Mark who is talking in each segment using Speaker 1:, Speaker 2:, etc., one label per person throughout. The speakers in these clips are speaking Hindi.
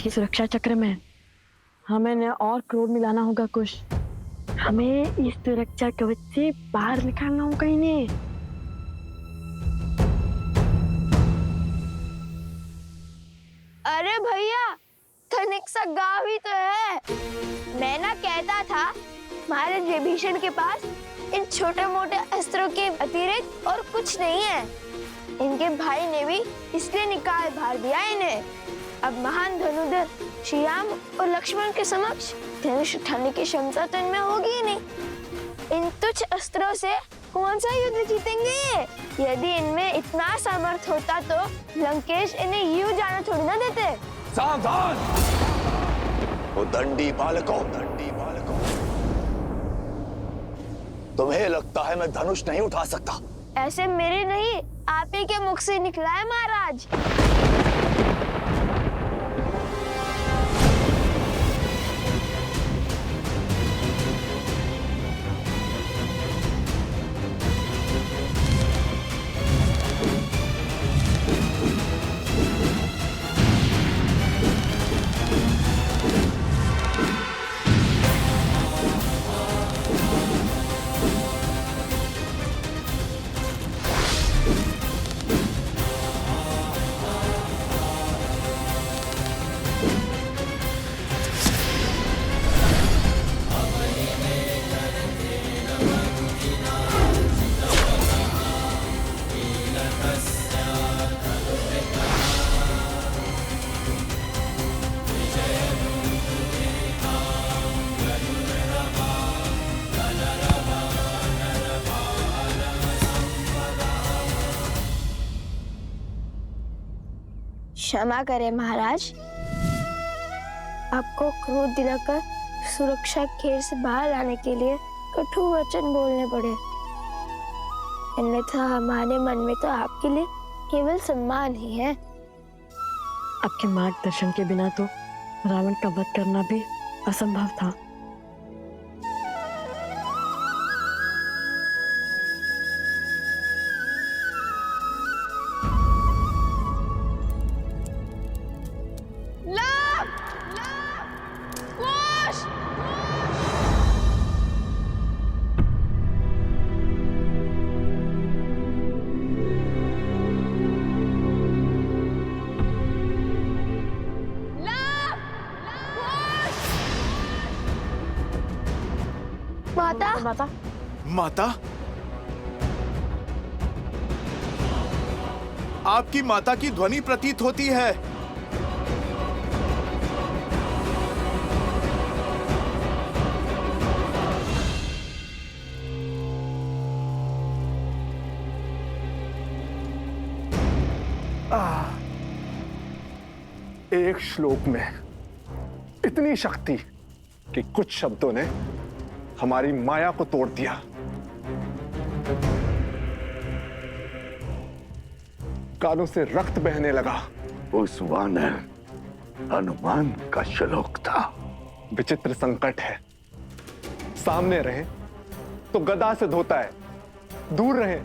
Speaker 1: की सुरक्षा चक्र में हमें न और क्रोध मिलाना होगा कुछ। हमें इस सुरक्षा कवच से बाहर निकालना होगा इन्हें।
Speaker 2: अरे भैया, धनिक सा गाँव ही तो है। मैं ना कहता था महाराज विभीषण के पास इन छोटे मोटे अस्त्रों के अतिरिक्त और कुछ नहीं है। इनके भाई ने भी इसलिए निकाल भार दिया इन्हें। अब महान धनुर्धर श्री राम और लक्ष्मण के समक्ष धनुष उठाने की क्षमता तो इनमें होगी ही नहीं। इन तुच्छ अस्त्रों से कौन सा युद्ध जीतेंगे? यदि इनमें इतना सामर्थ्य होता तो लंकेश इन्हें यूं जाना थोड़ी ना देते।
Speaker 3: सावधान! वो दंडी बालकों, तुम्हें लगता है मैं धनुष नहीं उठा सकता?
Speaker 2: ऐसे मेरे नहीं, आप ही के मुख से निकला है महाराज। क्षमा करें महाराज, आपको क्रोध दिलाकर सुरक्षा घेर से बाहर लाने के लिए कठोर वचन बोलने पड़े। अन्यथा हमारे मन में तो आपके लिए केवल सम्मान ही है।
Speaker 1: आपके मार्गदर्शन के बिना तो रावण का वध करना भी असंभव था।
Speaker 2: माता,
Speaker 4: माता? आपकी माता की ध्वनि प्रतीत होती है।
Speaker 5: एक श्लोक में इतनी शक्ति कि कुछ शब्दों ने हमारी माया को तोड़ दिया। कानों से रक्त बहने लगा।
Speaker 3: उस वानर हनुमान का श्लोक था।
Speaker 5: विचित्र संकट है। सामने रहे तो गदा से धोता है, दूर रहे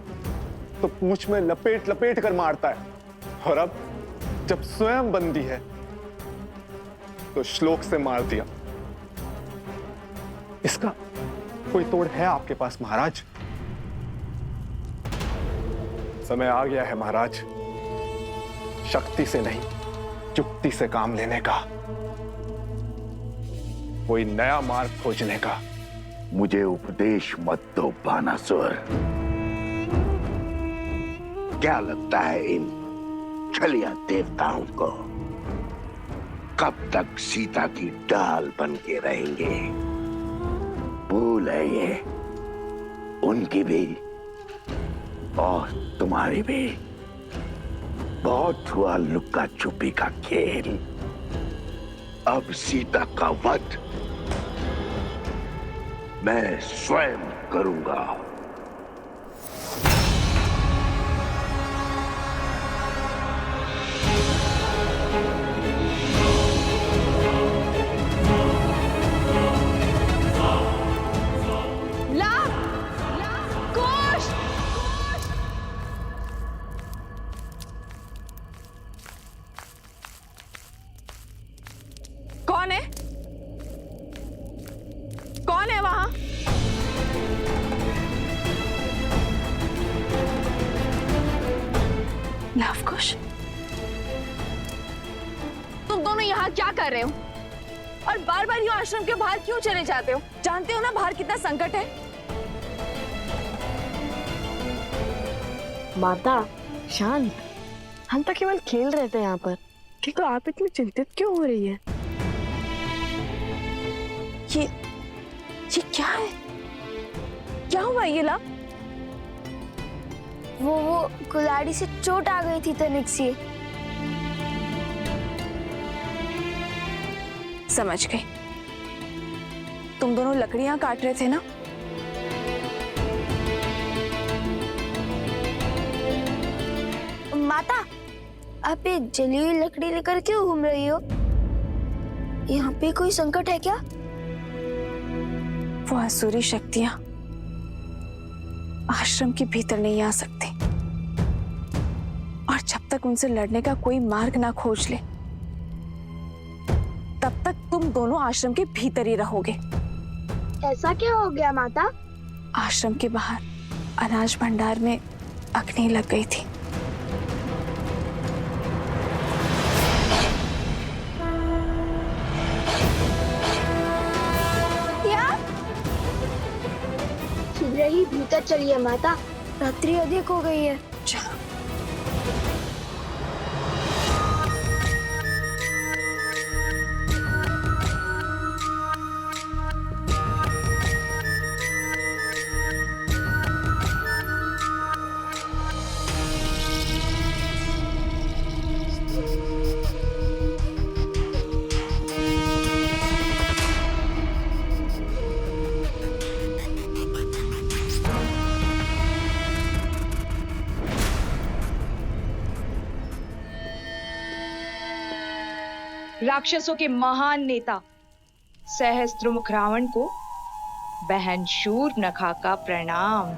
Speaker 5: तो पूंछ में लपेट लपेट कर मारता है, और अब जब स्वयं बंदी है तो श्लोक से मार दिया। इसका कोई तोड़ है आपके पास महाराज? समय आ गया है महाराज, शक्ति से नहीं युक्ति से काम लेने का, कोई नया मार्ग खोजने का।
Speaker 3: मुझे उपदेश मत दो बानासुर। क्या लगता है इन छलिया देवताओं को कब तक सीता की डाल बन के रहेंगे? भूल है ये उनकी भी और तुम्हारी भी। बहुत हुआ लुक्का छुपी का खेल, अब सीता का वध मैं स्वयं करूंगा।
Speaker 1: लवकुश, तुम दोनों यहाँ क्या कर रहे हो? और बार बार यूं आश्रम के बाहर क्यों चले जाते हो? जानते हो ना बाहर कितना संकट है। माता शांत, हम तो केवल खेल रहे थे यहाँ पर, किंतु आप इतनी चिंतित क्यों हो रही है? ये क्या है? क्या हुआ ये ला?
Speaker 2: वो कुल्हाड़ी से चोट आ गई थी तनिक सी।
Speaker 1: समझ गई, तुम दोनों लकड़ियां काट रहे थे ना?
Speaker 2: माता, आप ये जली हुई लकड़ी लेकर क्यों घूम रही हो? यहाँ पे कोई संकट है क्या?
Speaker 1: वो आसुरी शक्तियां आश्रम के भीतर नहीं आ सकती, और जब तक उनसे लड़ने का कोई मार्ग ना खोज ले, तब तक तुम दोनों आश्रम के भीतर ही रहोगे।
Speaker 2: ऐसा क्या हो गया माता?
Speaker 1: आश्रम के बाहर अनाज भंडार में अग्नि लग गई थी।
Speaker 2: शीघ्र ही भीतर चलिए माता, रात्रि अधिक हो गई है।
Speaker 1: चलो।
Speaker 6: राक्षसों के महान नेता सहस्त्रमुख रावण को बहन शूर्पणखा का प्रणाम।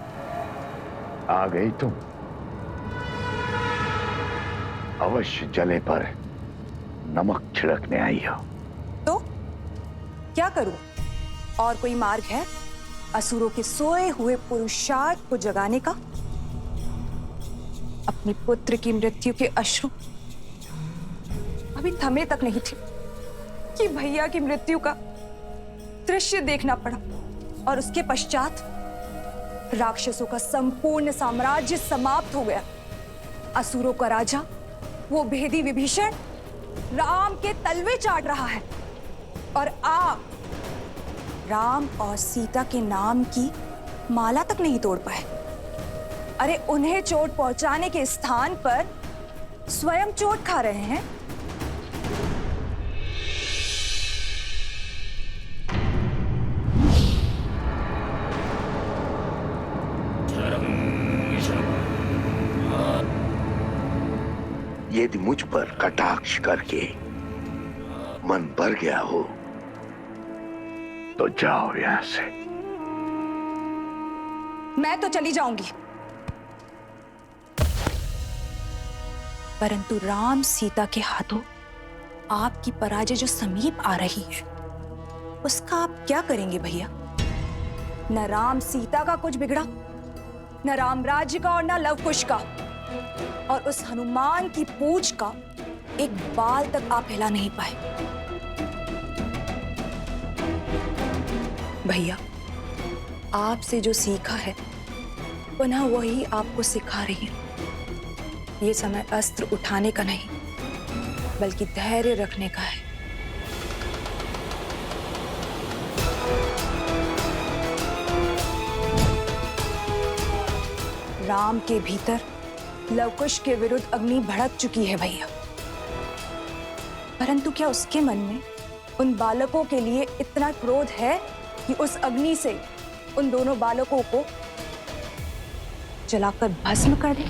Speaker 3: आ गई तुम। अवश्य जले पर नमक छिड़कने आई हो।
Speaker 7: तो क्या करूं? और कोई मार्ग है असुरों के सोए हुए पुरुषार्थ को जगाने का? अपने पुत्र की मृत्यु के अश्रु अभी थमे तक नहीं थे कि भैया की मृत्यु का दृश्य देखना पड़ा, और उसके पश्चात राक्षसों का संपूर्ण साम्राज्य समाप्त हो गया। असुरों का राजा वो भेदी विभीषण राम के तलवे चाट रहा है, और आप राम और सीता के नाम की माला तक नहीं तोड़ पाए। अरे उन्हें चोट पहुंचाने के स्थान पर स्वयं चोट खा रहे हैं।
Speaker 3: यदि मुझ पर कटाक्ष करके मन भर गया हो तो जाओ यहां से।
Speaker 7: मैं तो चली जाऊंगी, परंतु राम सीता के हाथों आपकी पराजय जो समीप आ रही है, उसका आप क्या करेंगे भैया? न राम सीता का कुछ बिगड़ा, न राम राज्य का और न लवकुश का, और उस हनुमान की पूंछ का एक बाल तक आप हिला नहीं पाए। भैया, आपसे जो सीखा है पुनः वही आपको सिखा रही हूं। ये समय अस्त्र उठाने का नहीं, बल्कि धैर्य रखने का है। राम के भीतर लवकुश के विरुद्ध अग्नि भड़क चुकी है भैया, परंतु क्या उसके मन में उन बालकों के लिए इतना क्रोध है कि उस अग्नि से उन दोनों बालकों को जलाकर भस्म कर दे?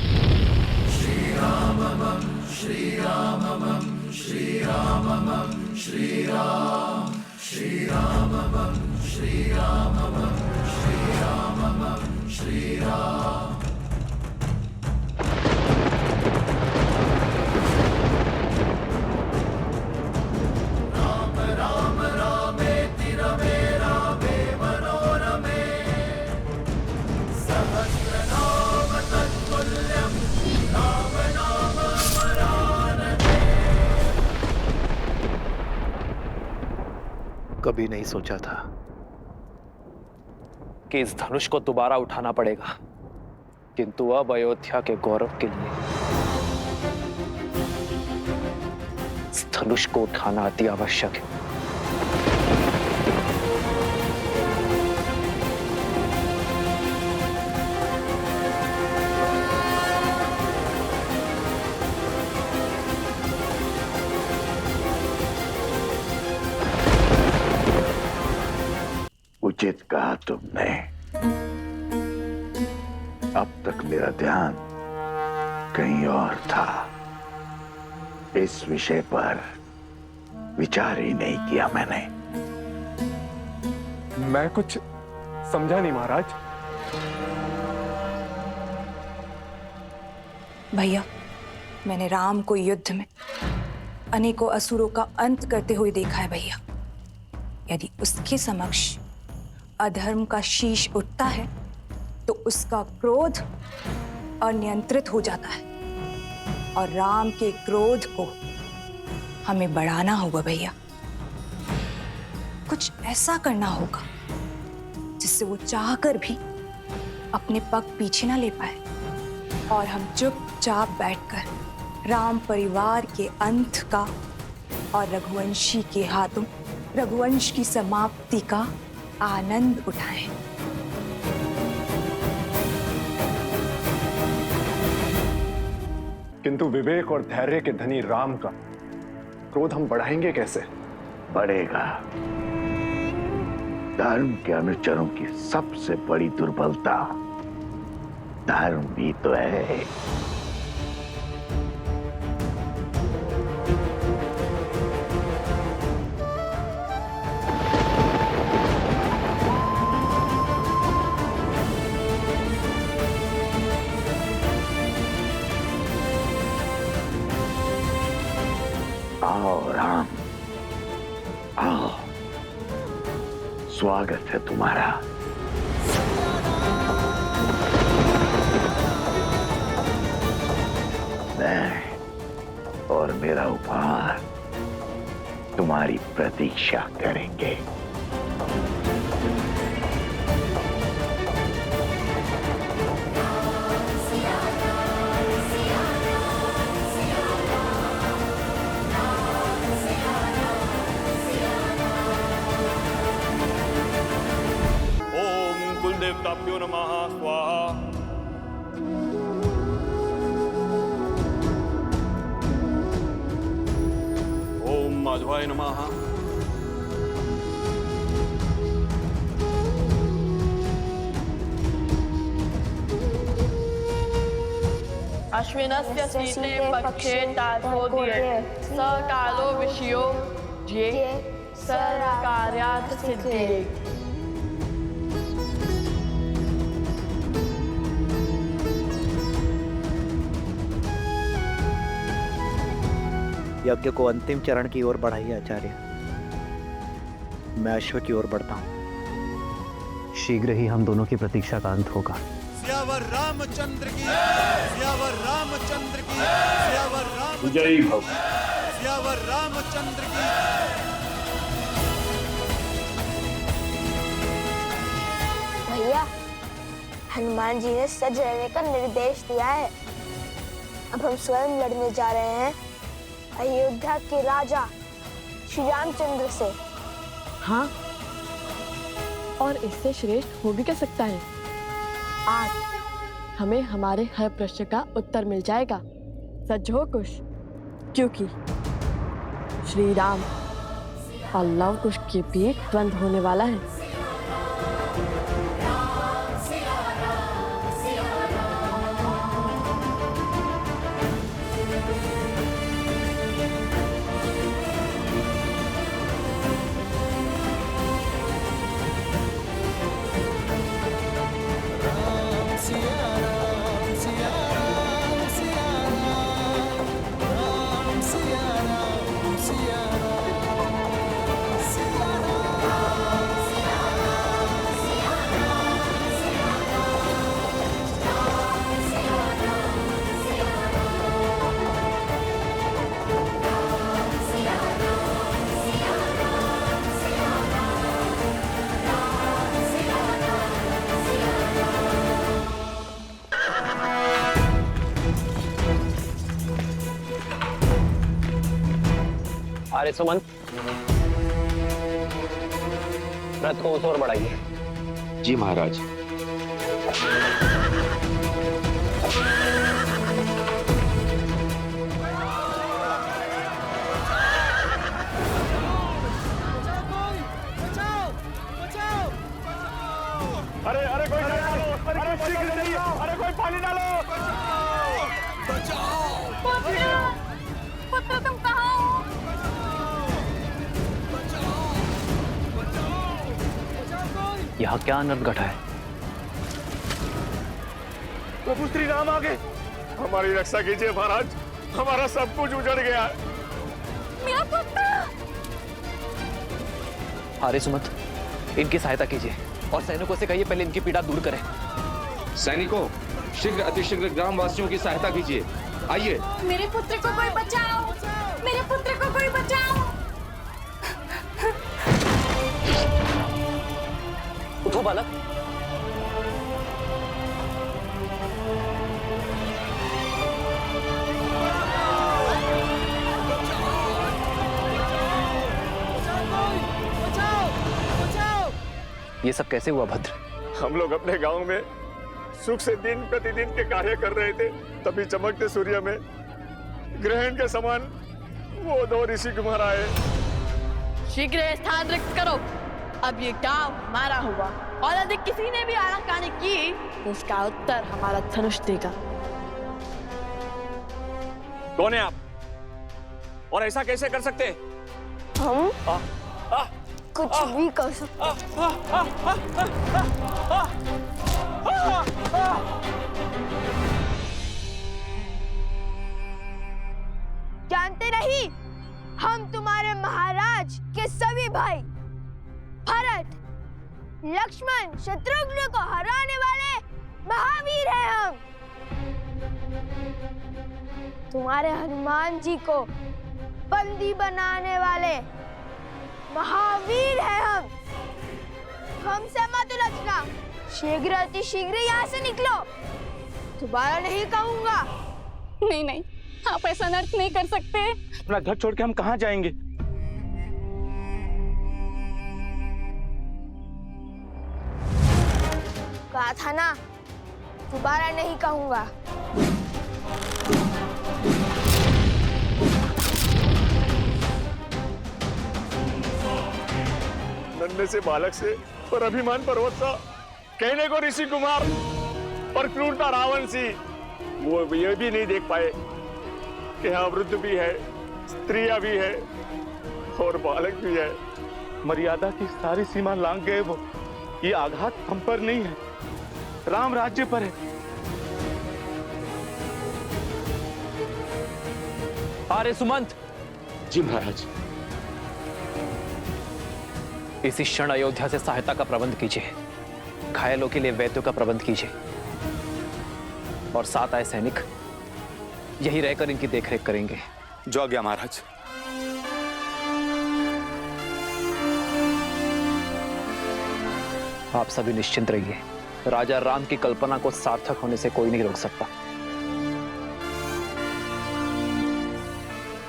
Speaker 7: श्री रामम श्री रामम श्री रामम श्री राम श्री रामम श्री रामम श्री रामम श्री राम।
Speaker 8: सहस्रनाम तत्तुल्यं राम नाम कभी नहीं सोचा था कि इस धनुष को दोबारा उठाना पड़ेगा, किंतु अब अयोध्या के गौरव के लिए इस धनुष को उठाना अति आवश्यक है।
Speaker 3: उचित कहा तुमने। अब तक मेरा ध्यान कहीं और था। इस विषय पर विचार ही नहीं किया मैंने।
Speaker 5: मैं कुछ समझा नहीं महाराज।
Speaker 7: भैया, मैंने राम को युद्ध में अनेकों असुरों का अंत करते हुए देखा है भैया। यदि उसके समक्ष अधर्म का शीश उठता है तो उसका क्रोध अनियंत्रित हो जाता है, और राम के क्रोध को हमें बढ़ाना होगा भैया। कुछ ऐसा करना होगा जिससे वो चाहकर भी अपने पग पीछे ना ले पाए, और हम चुपचाप बैठकर राम परिवार के अंत का और रघुवंशी के हाथों रघुवंश की समाप्ति का आनंद उठाएं।
Speaker 5: किंतु विवेक और धैर्य के धनी राम का क्रोध हम बढ़ाएंगे कैसे?
Speaker 3: बढ़ेगा। धर्म के अनुचरों की सबसे बड़ी दुर्बलता धर्म भी तो है। आओ राम, आओ, स्वागत है तुम्हारा। मैं और मेरा उपहार तुम्हारी प्रतीक्षा करेंगे।
Speaker 9: देवताभ्यो नमः स्वाहा। ओम माधवाय नमः।
Speaker 10: अश्विनस्य शीते पक्षे ताथोदये स कालो विषयो ये सर्वकार्यार्थ सिद्धये।
Speaker 8: यज्ञ को अंतिम चरण की ओर बढ़ाइए आचार्य। मैं अश्व की ओर बढ़ता हूं। शीघ्र ही हम दोनों की प्रतीक्षा का अंत होगा।
Speaker 4: सियावर रामचंद्र की, सियावर रामचंद्र की, सियावर राम
Speaker 3: जय भव,
Speaker 4: सियावर रामचंद्र की।
Speaker 2: भैया, हनुमान जी ने सज रहने का निर्देश दिया है। अब हम स्वयं लड़ने जा रहे हैं अयोध्या के राजा श्री रामचंद्र से।
Speaker 1: हाँ, और इससे श्रेष्ठ हो भी क्या सकता है। आज हमें हमारे हर प्रश्न का उत्तर मिल जाएगा। सच हो कुश, क्योंकि श्री राम और लव कुश के बीच द्वंद्व होने वाला है।
Speaker 8: अरे सुमंत, रथ को उस ओर बढ़ाइए।
Speaker 9: जी महाराज।
Speaker 5: अरे अरे कोई डालो, अरे शीघ्र नहीं, अरे कोई पानी डालो।
Speaker 7: पुत्र तुम कहाँ हो?
Speaker 8: यहाँ क्या अनर्थ घटा है?
Speaker 5: प्रभु श्री राम आ गए। हमारी रक्षा कीजिए महाराज, हमारा सब कुछ उजड़ गया है।
Speaker 7: मेरा पुत्र!
Speaker 8: अरे सुमंत, इनकी सहायता कीजिए और सैनिकों से कहिए पहले इनकी पीड़ा दूर करें।
Speaker 9: सैनिकों, शीघ्र अतिशीघ्र ग्रामवासियों की सहायता कीजिए। आइए।
Speaker 7: मेरे पुत्र को कोई बचाओ! मेरे पुत्र को कोई बचाओ!
Speaker 8: उठो बालक। ये सब कैसे हुआ भद्र?
Speaker 5: हम लोग अपने गांव में सुख से दिन प्रतिदिन के कार्य कर रहे थे, तभी चमकते सूर्य में ग्रहण के समान वो दो ऋषि कुमार आए।
Speaker 10: शीघ्र स्थान रिक्त करो। अब ये गांव हमारा हुआ और यदि किसी ने भी आनाकानी की तो उसका उत्तर हमारा धनुष देगा।
Speaker 9: कौन है आप और ऐसा कैसे कर सकते?
Speaker 2: हम कुछ भी कर सकते। जानते नहीं, हम तुम्हारे महाराज के सभी भाई भरत, लक्ष्मण, शत्रुघ्न को हराने वाले महावीर हैं हम। तुम्हारे हनुमान जी को बंदी बनाने वाले महावीर हैं हम। हमसे मत उलझना, शीघ्र अतिशीघ्र यहाँ से निकलो। दोबारा नहीं कहूंगा।
Speaker 7: नहीं नहीं, आप ऐसा अनर्थ नहीं कर सकते।
Speaker 9: अपना घर छोड़ के हम कहाँ जाएंगे?
Speaker 2: कहा था ना, दोबारा नहीं कहूंगा।
Speaker 5: नन्हे से बालक से और अभिमान पर्वत सा, कहने को ऋषि कुमार और क्रूरता रावण सी, वो ये भी नहीं देख पाए कि यहाँ वृद्ध भी है, स्त्रियां भी है और बालक भी है। मर्यादा की सारी सीमा लांघ गए वो। ये आघात हम पर नहीं है, राम राज्य पर है।
Speaker 8: अरे सुमंत!
Speaker 9: जी महाराज।
Speaker 8: इसी क्षण अयोध्या से सहायता का प्रबंध कीजिए, घायलों के लिए वैद्यों का प्रबंध कीजिए और साथ आए सैनिक यही रहकर इनकी देखरेख करेंगे।
Speaker 9: जो आज्ञा महाराज।
Speaker 8: आप सभी निश्चिंत रहिए, राजा राम की कल्पना को सार्थक होने से कोई नहीं रोक सकता।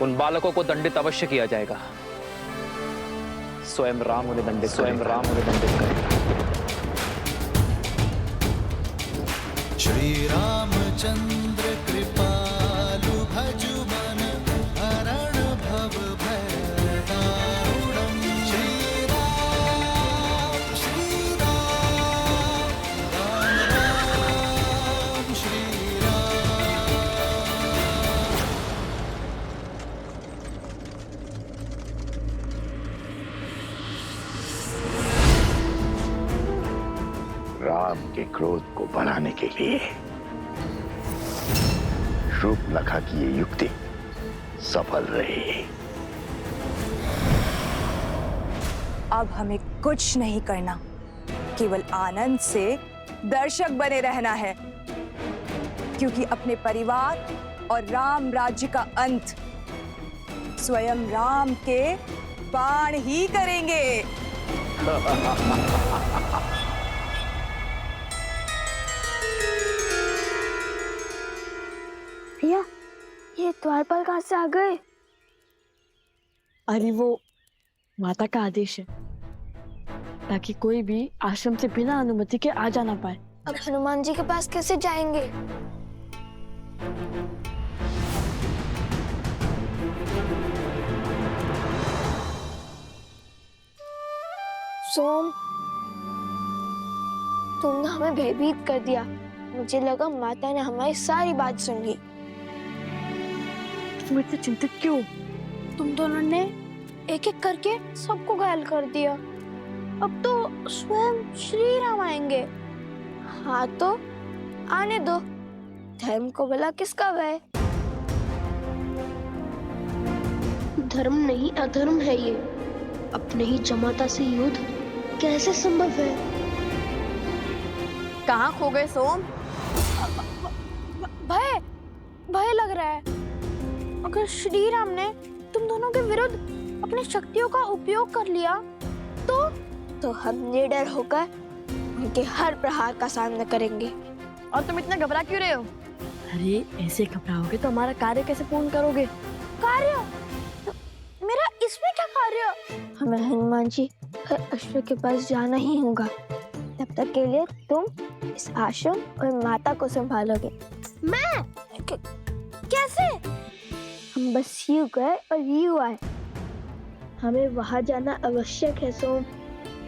Speaker 8: उन बालकों को दंडित अवश्य किया जाएगा। स्वयं राम उन्हें दंडित करेगा।
Speaker 4: श्री रामचंद्र कृपालु भजु मन हरण भव भय दारुणम्। श्री राम राम राम श्री राम।
Speaker 3: राम के क्रोध को बढ़ाने के लिए शूर्पणखा की ये युक्ति सफल रही।
Speaker 7: अब हमें कुछ नहीं करना, केवल आनंद से दर्शक बने रहना है, क्योंकि अपने परिवार और राम राज्य का अंत स्वयं राम के बाण ही करेंगे।
Speaker 2: भैया, ये द्वारपाल कहाँ से आ गए?
Speaker 1: अरे वो माता का आदेश है, ताकि कोई भी आश्रम से बिना अनुमति के आ जा ना पाए।
Speaker 2: अब हनुमान जी के पास कैसे जाएंगे? सोम, तुमने हमें भयभीत कर दिया। मुझे लगा माता ने हमारी सारी बात सुन ली।
Speaker 1: तुम इतने चिंतित क्यों?
Speaker 2: तुम दोनों ने एक एक करके सबको घायल कर दिया। अब तो स्वयं श्री राम आएंगे। हाँ तो आने दो, धर्म को भला किसका भय? धर्म नहीं अधर्म है ये। अपने ही जमाता से युद्ध कैसे संभव है?
Speaker 10: कहाँ खो गए सोम?
Speaker 2: भय भय लग रहा है। अगर श्री राम ने तुम दोनों के विरुद्ध अपनी शक्तियों का उपयोग कर लिया तो हम निडर होकर उनके हर प्रहार का सामना करेंगे।
Speaker 10: और तुम इतना घबरा क्यों रहे हो?
Speaker 1: अरे ऐसे घबराओगे तो हमारा कार्य कैसे पूर्ण करोगे?
Speaker 2: कार्य? मेरा इसमें क्या कार्य? हमें हनुमान जी अश्व के पास जाना ही होगा। तब तक के लिए तुम इस आश्रम और माता को संभालोगे। मैं? कैसे? हम बस यूं गए और यूं आए। हमें वहां जाना आवश्यक है सोम।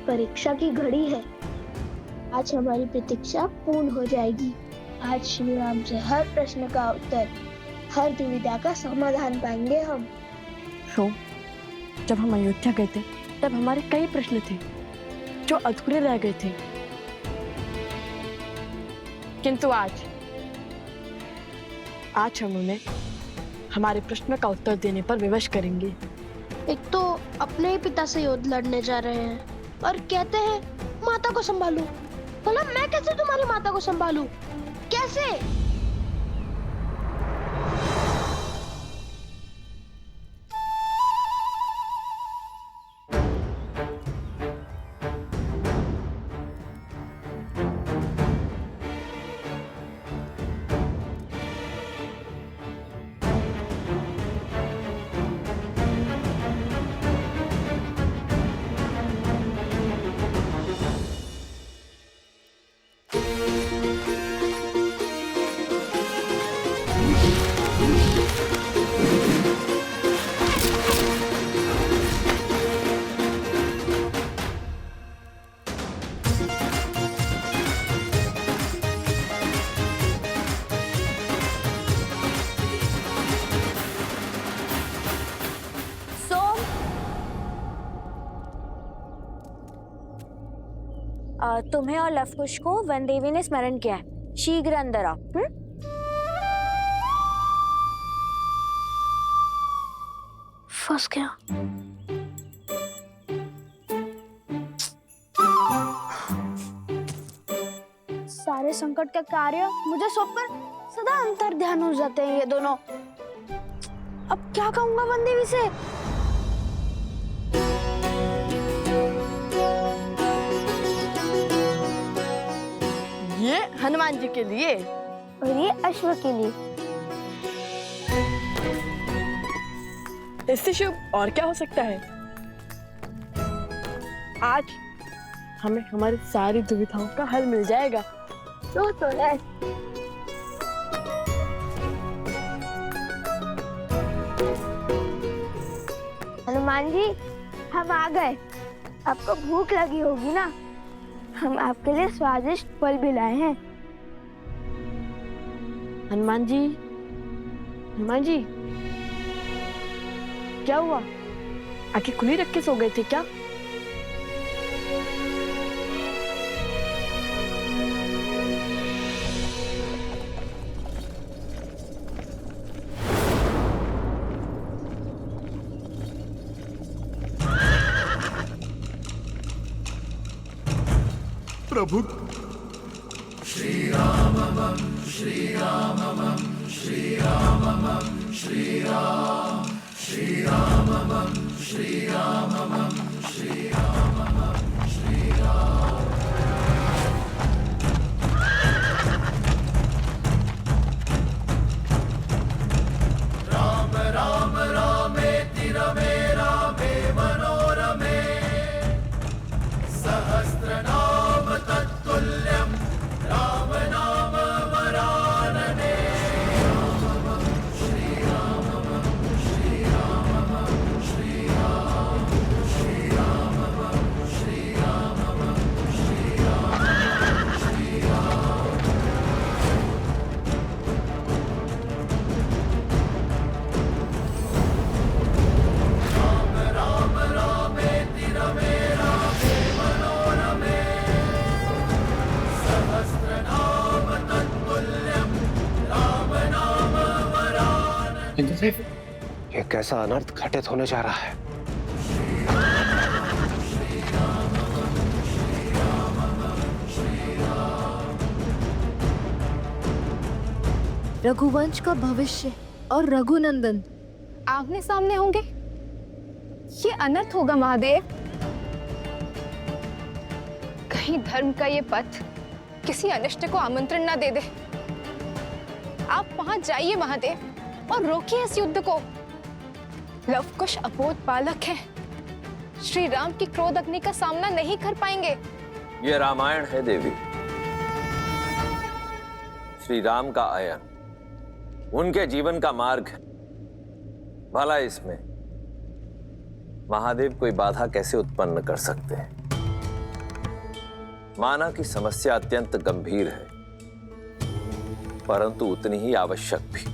Speaker 2: परीक्षा की घड़ी है। आज हमारी प्रतीक्षा पूर्ण हो जाएगी। आज श्री राम से हर प्रश्न का उत्तर, हर दुविधा का समाधान पाएंगे हम।
Speaker 1: सोम, जब हम अयोध्या गए थे तब हमारे कई प्रश्न थे जो अधूरे रह गए थे, किंतु आज हम उन्हें हमारे प्रश्न का उत्तर देने पर विवश करेंगे।
Speaker 2: एक तो अपने ही पिता से युद्ध लड़ने जा रहे हैं और कहते हैं माता को संभालूं। भला मैं कैसे तुम्हारी माता को संभालूं? कैसे? तुम्हें और लवकुश को वन देवी ने स्मरण किया है। शीघ्र अंदर आओ। फंस गया। सारे संकट का कार्य मुझे सौंपकर सदा अंतर ध्यान हो जाते हैं ये दोनों। अब क्या कहूंगा वन देवी से?
Speaker 10: ये हनुमान जी के लिए
Speaker 2: और ये अश्व के लिए।
Speaker 1: इससे शुभ और क्या हो सकता है? आज हमें हमारी सारी दुविधाओं का हल मिल जाएगा।
Speaker 2: तो है। हनुमान जी, हम आ गए। आपको भूख लगी होगी ना? हम आपके लिए स्वादिष्ट फल भी लाए हैं।
Speaker 1: हनुमान जी, क्या हुआ? आंखें खुली रख के सो गए थे क्या?
Speaker 4: प्रभु
Speaker 11: राम राम रामेति रमे रामे
Speaker 5: महादेव, ये कैसा अनर्थ घटित होने जा रहा है?
Speaker 2: रघुवंश का भविष्य और रघुनंदन आमने सामने होंगे। ये अनर्थ होगा महादेव। कहीं धर्म का ये पथ किसी अनिष्ट को आमंत्रण ना दे दे। आप वहां जाइए महादेव और रोकिए इस युद्ध को। लवकुश अबोध बालक है, श्री राम की क्रोध अग्नि का सामना नहीं कर पाएंगे।
Speaker 11: ये रामायण है देवी। श्री राम का आयन उनके जीवन का मार्ग है। भला इसमें महादेव कोई बाधा कैसे उत्पन्न कर सकते हैं? माना कि समस्या अत्यंत गंभीर है, परंतु उतनी ही आवश्यक भी,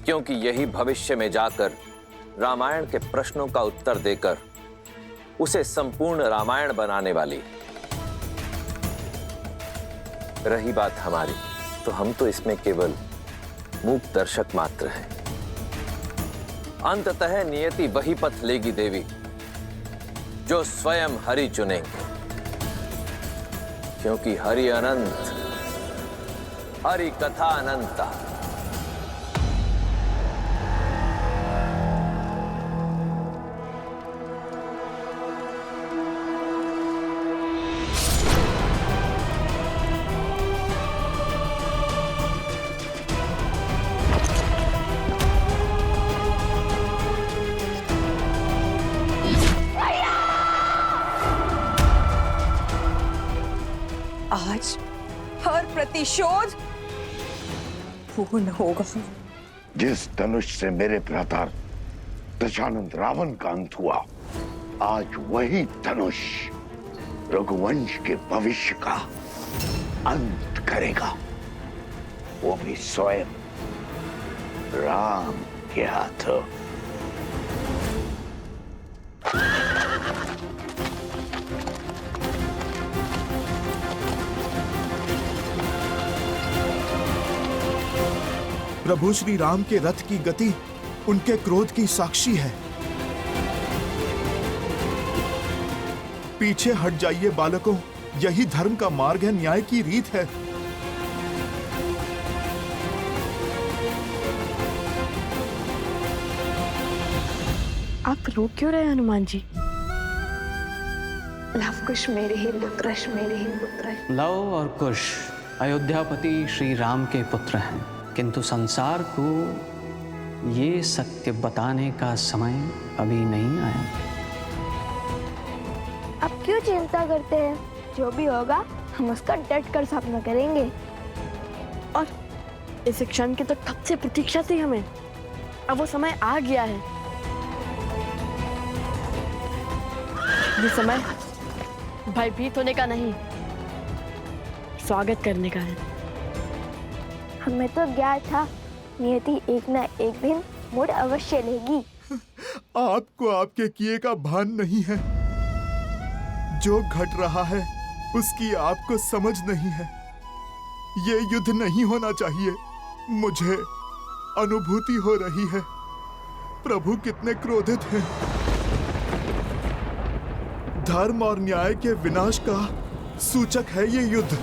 Speaker 11: क्योंकि यही भविष्य में जाकर रामायण के प्रश्नों का उत्तर देकर उसे संपूर्ण रामायण बनाने वाली है। रही बात हमारी, तो हम तो इसमें केवल मूक दर्शक मात्र हैं। अंततः नियति वही पथ लेगी देवी जो स्वयं हरि चुनेंगे, क्योंकि हरि अनंत, हरि कथा अनंता।
Speaker 7: आज हर प्रतिशोध पूर्ण होगा।
Speaker 3: जिस धनुष से मेरे भ्राता दशानंद रावण का अंत हुआ, आज वही धनुष रघुवंश के भविष्य का अंत करेगा, वो भी स्वयं राम के हाथों।
Speaker 4: प्रभु श्री राम के रथ की गति उनके क्रोध की साक्षी है। पीछे हट जाइए बालकों, यही धर्म का मार्ग है, न्याय की रीत है।
Speaker 1: आप रो क्यों रहे हनुमान जी?
Speaker 2: लव कुश मेरे ही पुत्र, मेरे ही पुत्र।
Speaker 12: लव और कुश अयोध्यापति श्री राम के पुत्र हैं, किंतु संसार को ये सत्य बताने का समय अभी नहीं आया।
Speaker 2: आप क्यों चिंता करते हैं? जो भी होगा हम उसका डट कर सामना करेंगे।
Speaker 1: और इस क्षण की तो कब से प्रतीक्षा थी हमें। अब वो समय आ गया है। ये समय भयभीत होने का नहीं, स्वागत करने का है।
Speaker 2: हमें तो ज्ञात था नियति एक ना एक दिन मोड़ अवश्य लेगी।
Speaker 4: आपको आपके किए का भान नहीं है। जो घट रहा है उसकी आपको समझ नहीं है। ये युद्ध नहीं होना चाहिए। मुझे अनुभूति हो रही है प्रभु कितने क्रोधित हैं। धर्म और न्याय के विनाश का सूचक है ये युद्ध।